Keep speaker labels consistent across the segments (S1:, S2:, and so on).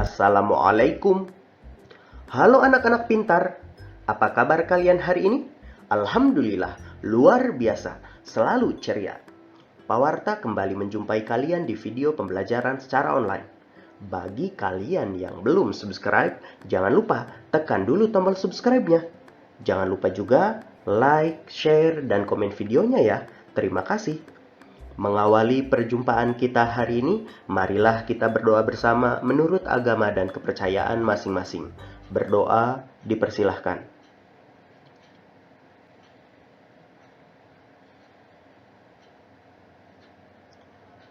S1: Assalamualaikum. Halo anak-anak pintar, apa kabar kalian hari ini? Alhamdulillah, luar biasa, selalu ceria. Pak Warta kembali menjumpai kalian di video pembelajaran secara online. Bagi kalian yang belum subscribe, jangan lupa tekan dulu tombol subscribe-nya. Jangan lupa juga like, share, dan komen videonya ya. Terima kasih. Mengawali perjumpaan kita hari ini, marilah kita berdoa bersama menurut agama dan kepercayaan masing-masing. Berdoa dipersilahkan.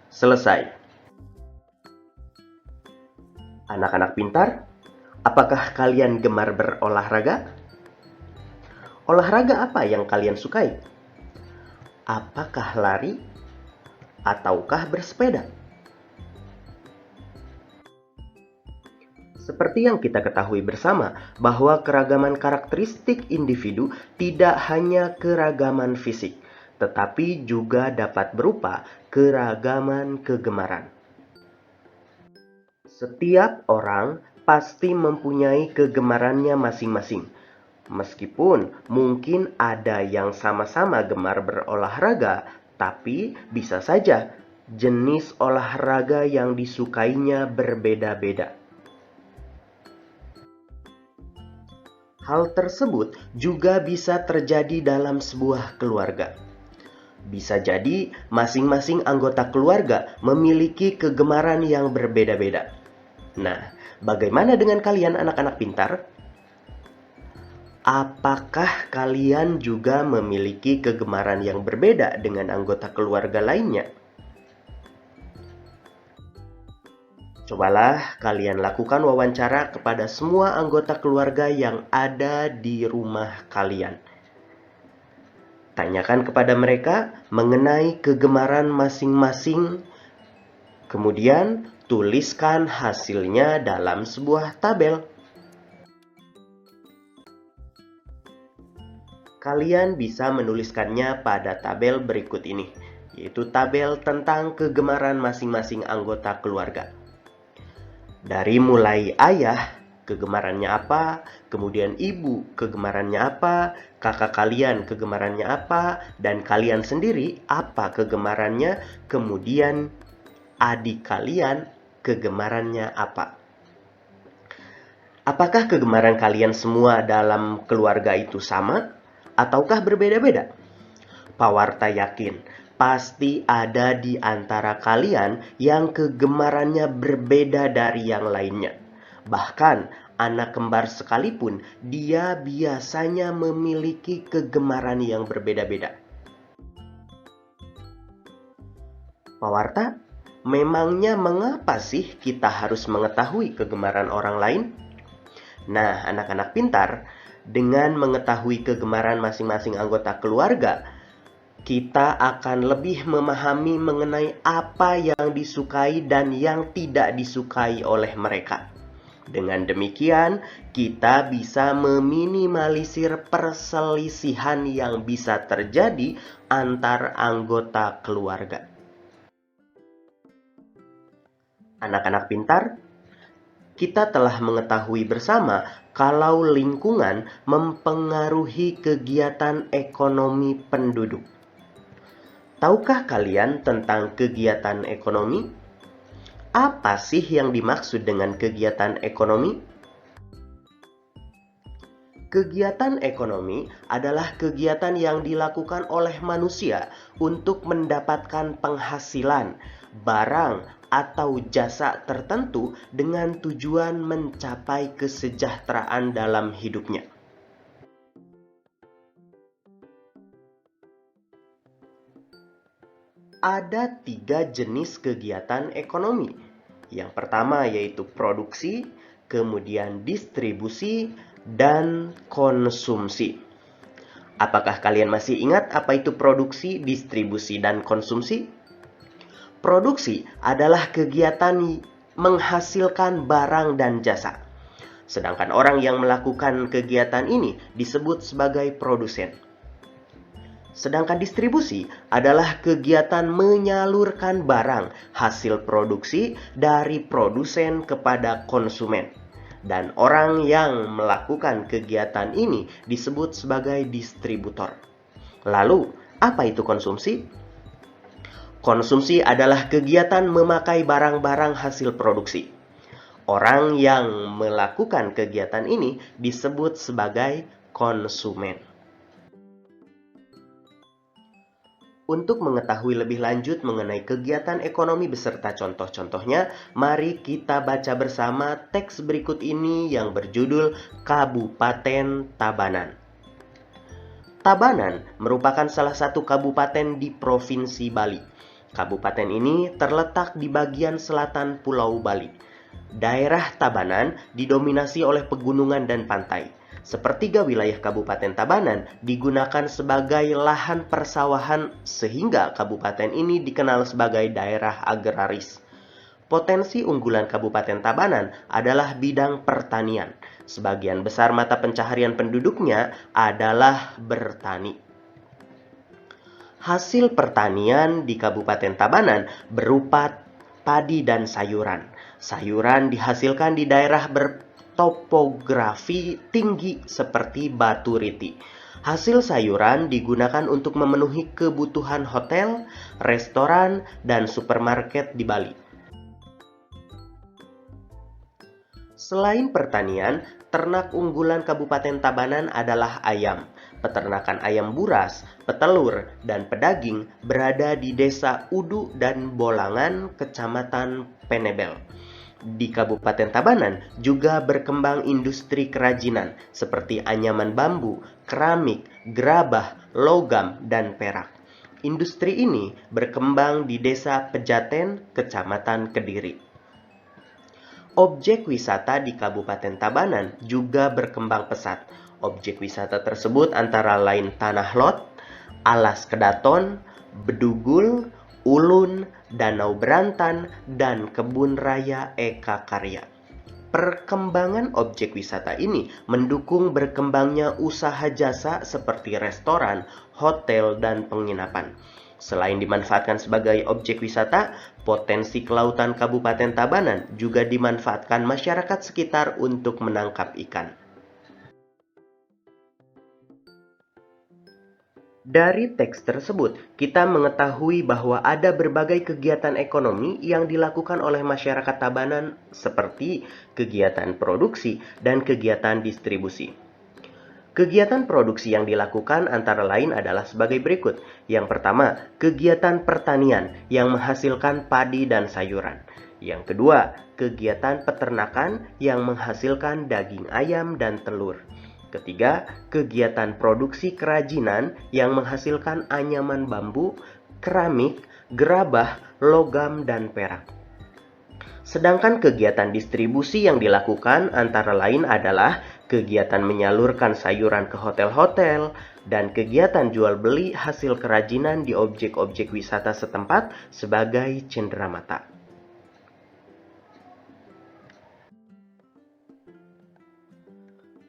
S1: Selesai. Anak-anak pintar, apakah kalian gemar berolahraga? Olahraga apa yang kalian sukai? Apakah lari? Ataukah bersepeda? Seperti yang kita ketahui bersama, bahwa keragaman karakteristik individu tidak hanya keragaman fisik, tetapi juga dapat berupa keragaman kegemaran. Setiap orang pasti mempunyai kegemarannya masing-masing. Meskipun mungkin ada yang sama-sama gemar berolahraga, tapi bisa saja jenis olahraga yang disukainya berbeda-beda. Hal tersebut juga bisa terjadi dalam sebuah keluarga. Bisa jadi masing-masing anggota keluarga memiliki kegemaran yang berbeda-beda. Nah, bagaimana dengan kalian anak-anak pintar? Apakah kalian juga memiliki kegemaran yang berbeda dengan anggota keluarga lainnya? Cobalah kalian lakukan wawancara kepada semua anggota keluarga yang ada di rumah kalian. Tanyakan kepada mereka mengenai kegemaran masing-masing. Kemudian tuliskan hasilnya dalam sebuah tabel. Kalian bisa menuliskannya pada tabel berikut ini, yaitu tabel tentang kegemaran masing-masing anggota keluarga. Dari mulai ayah, kegemarannya apa, kemudian ibu, kegemarannya apa, kakak kalian, kegemarannya apa, dan kalian sendiri, apa kegemarannya, kemudian adik kalian, kegemarannya apa. Apakah kegemaran kalian semua dalam keluarga itu sama? Ataukah berbeda-beda? Pak Warta yakin pasti ada di antara kalian yang kegemarannya berbeda dari yang lainnya. Bahkan anak kembar sekalipun, dia biasanya memiliki kegemaran yang berbeda-beda. Pak Warta, memangnya mengapa sih kita harus mengetahui kegemaran orang lain? Nah, anak-anak pintar, dengan mengetahui kegemaran masing-masing anggota keluarga, kita akan lebih memahami mengenai apa yang disukai dan yang tidak disukai oleh mereka. Dengan demikian, kita bisa meminimalisir perselisihan yang bisa terjadi antar anggota keluarga. Anak-anak pintar, kita telah mengetahui bersama kalau lingkungan mempengaruhi kegiatan ekonomi penduduk. Tahukah kalian tentang kegiatan ekonomi? Apa sih yang dimaksud dengan kegiatan ekonomi? Kegiatan ekonomi adalah kegiatan yang dilakukan oleh manusia untuk mendapatkan penghasilan, barang, atau jasa tertentu dengan tujuan mencapai kesejahteraan dalam hidupnya. Ada 3 jenis kegiatan ekonomi. Yang pertama yaitu produksi, kemudian distribusi, dan konsumsi. Apakah kalian masih ingat apa itu produksi, distribusi, dan konsumsi? Produksi adalah kegiatan menghasilkan barang dan jasa. Sedangkan orang yang melakukan kegiatan ini disebut sebagai produsen. Sedangkan distribusi adalah kegiatan menyalurkan barang hasil produksi dari produsen kepada konsumen. Dan orang yang melakukan kegiatan ini disebut sebagai distributor. Lalu, apa itu konsumsi? Konsumsi adalah kegiatan memakai barang-barang hasil produksi. Orang yang melakukan kegiatan ini disebut sebagai konsumen. Untuk mengetahui lebih lanjut mengenai kegiatan ekonomi beserta contoh-contohnya, mari kita baca bersama teks berikut ini yang berjudul Kabupaten Tabanan. Tabanan merupakan salah satu kabupaten di Provinsi Bali. Kabupaten ini terletak di bagian selatan Pulau Bali. Daerah Tabanan didominasi oleh pegunungan dan pantai. Sepertiga wilayah Kabupaten Tabanan digunakan sebagai lahan persawahan sehingga kabupaten ini dikenal sebagai daerah agraris. Potensi unggulan Kabupaten Tabanan adalah bidang pertanian. Sebagian besar mata pencaharian penduduknya adalah bertani. Hasil pertanian di Kabupaten Tabanan berupa padi dan sayuran. Sayuran dihasilkan di daerah bertopografi tinggi seperti Batu Riti. Hasil sayuran digunakan untuk memenuhi kebutuhan hotel, restoran, dan supermarket di Bali. Selain pertanian, ternak unggulan Kabupaten Tabanan adalah ayam. Peternakan ayam buras, petelur, dan pedaging berada di Desa Udu dan Bolangan, Kecamatan Penebel. Di Kabupaten Tabanan juga berkembang industri kerajinan seperti anyaman bambu, keramik, gerabah, logam, dan perak. Industri ini berkembang di Desa Pejaten, Kecamatan Kediri. Objek wisata di Kabupaten Tabanan juga berkembang pesat. Objek wisata tersebut antara lain Tanah Lot, Alas Kedaton, Bedugul, Ulun, Danau Berantan, dan Kebun Raya Eka Karya. Perkembangan objek wisata ini mendukung berkembangnya usaha jasa seperti restoran, hotel, dan penginapan. Selain dimanfaatkan sebagai objek wisata, potensi kelautan Kabupaten Tabanan juga dimanfaatkan masyarakat sekitar untuk menangkap ikan. Dari teks tersebut, kita mengetahui bahwa ada berbagai kegiatan ekonomi yang dilakukan oleh masyarakat Tabanan seperti kegiatan produksi dan kegiatan distribusi. Kegiatan produksi yang dilakukan antara lain adalah sebagai berikut. Yang pertama, kegiatan pertanian yang menghasilkan padi dan sayuran. Yang kedua, kegiatan peternakan yang menghasilkan daging ayam dan telur. Ketiga, kegiatan produksi kerajinan yang menghasilkan anyaman bambu, keramik, gerabah, logam, dan perak. Sedangkan kegiatan distribusi yang dilakukan antara lain adalah kegiatan menyalurkan sayuran ke hotel-hotel, dan kegiatan jual beli hasil kerajinan di objek-objek wisata setempat sebagai cenderamata.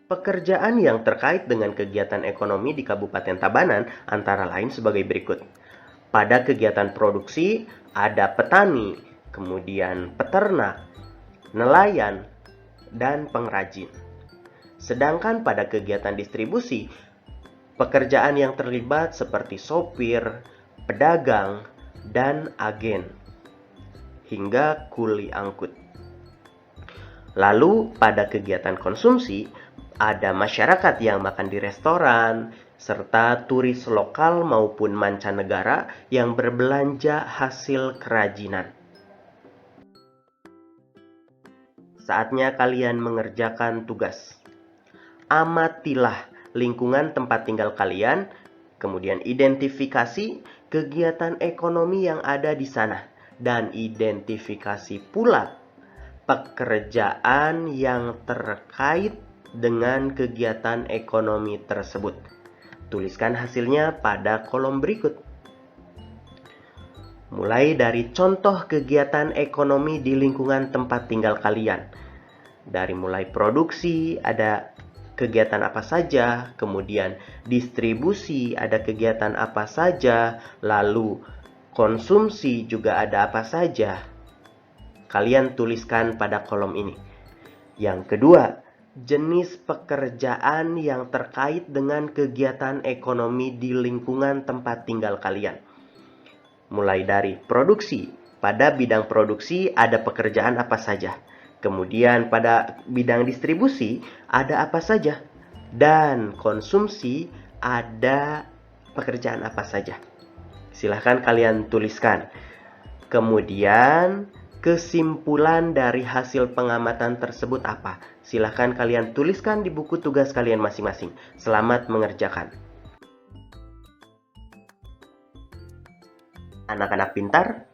S1: Pekerjaan yang terkait dengan kegiatan ekonomi di Kabupaten Tabanan antara lain sebagai berikut. Pada kegiatan produksi ada petani, kemudian peternak, nelayan, dan pengrajin. Sedangkan pada kegiatan distribusi, pekerjaan yang terlibat seperti sopir, pedagang, dan agen, hingga kuli angkut. Lalu pada kegiatan konsumsi, ada masyarakat yang makan di restoran, serta turis lokal maupun mancanegara yang berbelanja hasil kerajinan. Saatnya kalian mengerjakan tugas. Amatilah lingkungan tempat tinggal kalian, kemudian identifikasi kegiatan ekonomi yang ada di sana, dan identifikasi pula pekerjaan yang terkait dengan kegiatan ekonomi tersebut. Tuliskan hasilnya pada kolom berikut. Mulai dari contoh kegiatan ekonomi di lingkungan tempat tinggal kalian. Dari mulai produksi, ada kegiatan apa saja, kemudian distribusi ada kegiatan apa saja, lalu konsumsi juga ada apa saja. Kalian tuliskan pada kolom ini. Yang kedua, jenis pekerjaan yang terkait dengan kegiatan ekonomi di lingkungan tempat tinggal kalian. Mulai dari produksi, pada bidang produksi ada pekerjaan apa saja. Kemudian pada bidang distribusi ada apa saja. Dan konsumsi ada pekerjaan apa saja. Silahkan kalian tuliskan. Kemudian kesimpulan dari hasil pengamatan tersebut apa? Silahkan kalian tuliskan di buku tugas kalian masing-masing. Selamat mengerjakan. Anak-anak pintar,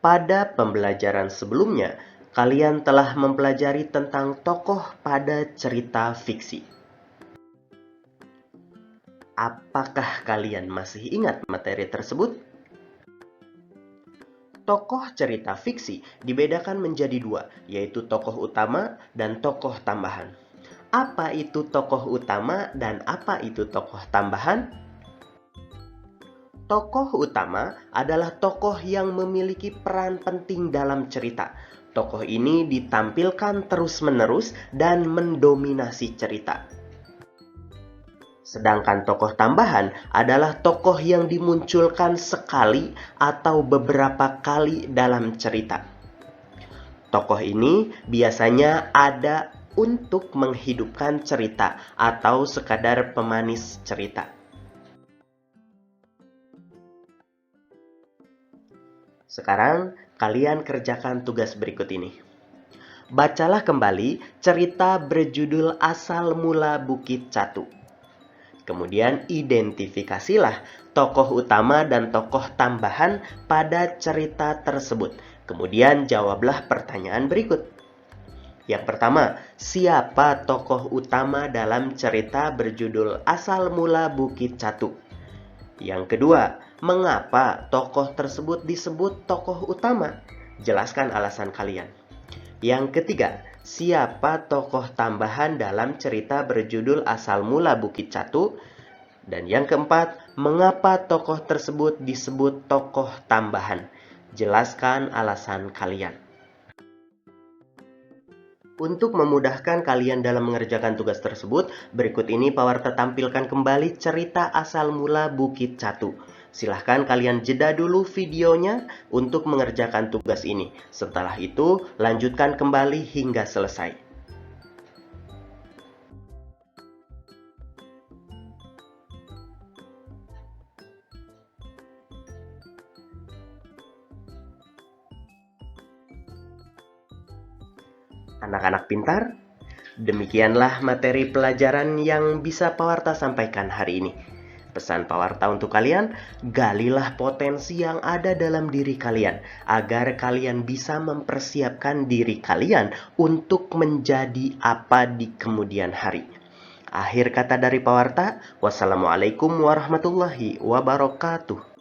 S1: pada pembelajaran sebelumnya, kalian telah mempelajari tentang tokoh pada cerita fiksi. Apakah kalian masih ingat materi tersebut? Tokoh cerita fiksi dibedakan menjadi dua, yaitu tokoh utama dan tokoh tambahan. Apa itu tokoh utama dan apa itu tokoh tambahan? Tokoh utama adalah tokoh yang memiliki peran penting dalam cerita. Tokoh ini ditampilkan terus-menerus dan mendominasi cerita. Sedangkan tokoh tambahan adalah tokoh yang dimunculkan sekali atau beberapa kali dalam cerita. Tokoh ini biasanya ada untuk menghidupkan cerita atau sekadar pemanis cerita. Sekarang, kalian kerjakan tugas berikut ini. Bacalah kembali cerita berjudul Asal Mula Bukit Catu. Kemudian, identifikasilah tokoh utama dan tokoh tambahan pada cerita tersebut. Kemudian, jawablah pertanyaan berikut. Yang pertama, siapa tokoh utama dalam cerita berjudul Asal Mula Bukit Catu? Yang kedua, mengapa tokoh tersebut disebut tokoh utama? Jelaskan alasan kalian. Yang ketiga, siapa tokoh tambahan dalam cerita berjudul Asal Mula Bukit Catu? Dan yang keempat, mengapa tokoh tersebut disebut tokoh tambahan? Jelaskan alasan kalian. Untuk memudahkan kalian dalam mengerjakan tugas tersebut, berikut ini Pawarta tampilkan kembali cerita asal mula Bukit Catu. Silahkan kalian jeda dulu videonya untuk mengerjakan tugas ini. Setelah itu, lanjutkan kembali hingga selesai. Anak-anak pintar, demikianlah materi pelajaran yang bisa Pawarta sampaikan hari ini. Pesan Pawarta untuk kalian, galilah potensi yang ada dalam diri kalian, agar kalian bisa mempersiapkan diri kalian untuk menjadi apa di kemudian hari. Akhir kata dari Pawarta, wassalamualaikum warahmatullahi wabarakatuh.